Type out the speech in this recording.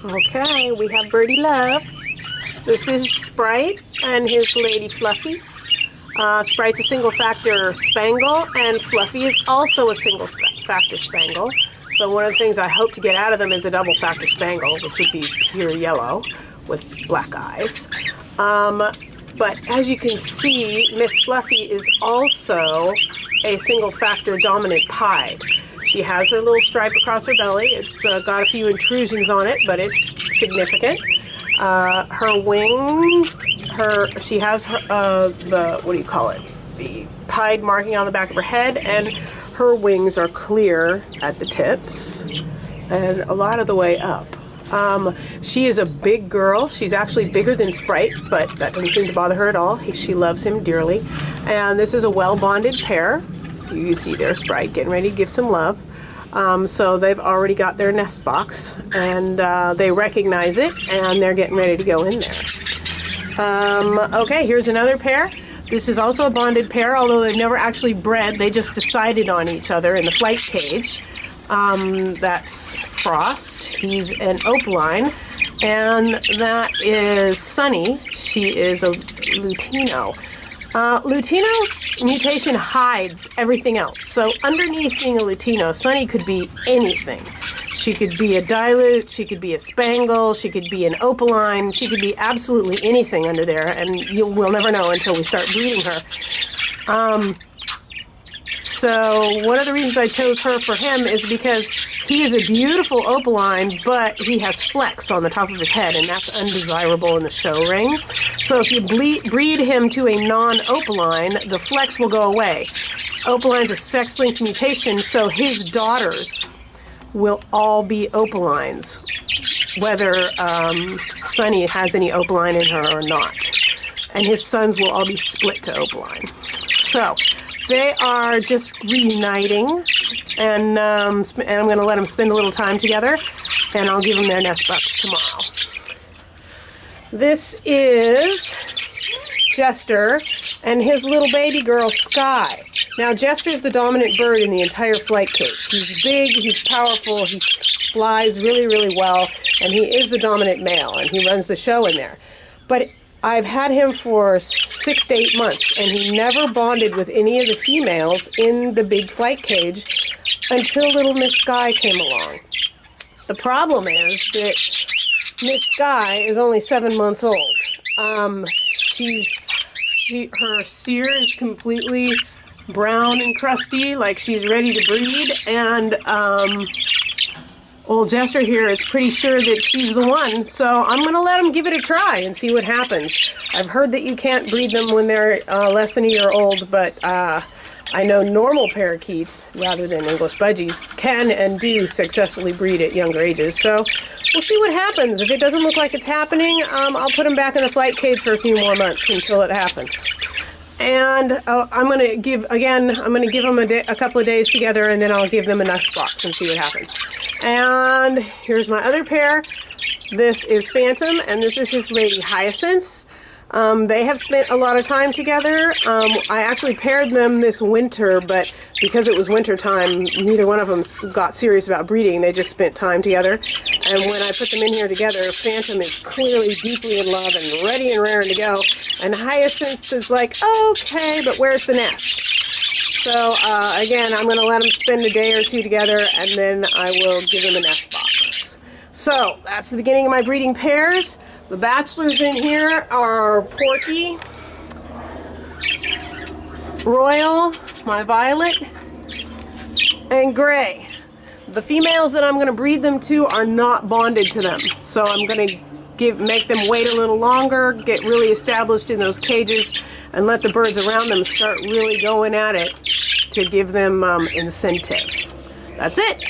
Okay, we have Birdie Love. This is Sprite and his lady Fluffy. Sprite's a single factor spangle, and Fluffy is also a single factor spangle. So one of the things I hope to get out of them is a double factor spangle, which would be pure yellow with black eyes. But as you can see, Miss Fluffy is also a single factor dominant pied. She has her little stripe across her belly. It's got a few intrusions on it, but it's significant. Her wing, she has the, what do you call it? The pied marking on the back of her head, and her wings are clear at the tips and a lot of the way up. She is a big girl. She's actually bigger than Sprite, but that doesn't seem to bother her at all. She loves him dearly. And this is a well-bonded pair. You see their Sprite getting ready to give some love. So they've already got their nest box, and they recognize it, and they're getting ready to go in there. Okay, here's another pair. This is also a bonded pair, although they've never actually bred. They just decided on each other in the flight cage. That's Frost. He's an opaline. And that is Sunny. She is a Lutino. Lutino mutation hides everything else. So underneath being a Lutino, Sunny could be anything. She could be a dilute, she could be a spangle, she could be an opaline, she could be absolutely anything under there, and we'll never know until we start breeding her. So one of the reasons I chose her for him is because he is a beautiful opaline, but he has flecks on the top of his head, and that's undesirable in the show ring. So if you breed him to a non-opaline, the flecks will go away. Opaline's a sex-linked mutation, so his daughters will all be opalines, whether Sunny has any opaline in her or not. And his sons will all be split to opaline. So they are just reuniting, and I'm going to let them spend a little time together, and I'll give them their nest box tomorrow. This is Jester and his little baby girl, Sky. Now, Jester's the dominant bird in the entire flight cage. He's big, he's powerful, he flies really, really well, and he is the dominant male, and he runs the show in there. But I've had him for 6 to 8 months, and he never bonded with any of the females in the big flight cage until little Miss Sky came along. The problem is that Miss Sky is only 7 months old. Her cere is completely brown and crusty, like she's ready to breed, and old Jester here is pretty sure that she's the one, so I'm going to let him give it a try and see what happens. I've heard that you can't breed them when they're less than a year old, but I know normal parakeets, rather than English budgies, can and do successfully breed at younger ages, so we'll see what happens. If it doesn't look like it's happening, I'll put them back in the flight cage for a few more months until it happens. And I'm going to give them a couple of days together, and then I'll give them a nest box and see what happens. And here's my other pair. This is Phantom, and this is his lady Hyacinth. They have spent a lot of time together. I actually paired them this winter, but because it was winter time, neither one of them got serious about breeding. They just spent time together. And when I put them in here together, Phantom is clearly deeply in love and ready and raring to go. And Hyacinth is like, okay, but where's the nest? So again, I'm going to let them spend a day or two together, and then I will give them a nest box. So that's the beginning of my breeding pairs. The bachelors in here are Porky, Royal, my Violet, and Gray. The females that I'm going to breed them to are not bonded to them, so I'm going to make them wait a little longer, get really established in those cages, and let the birds around them start really going at it to give them incentive. That's it.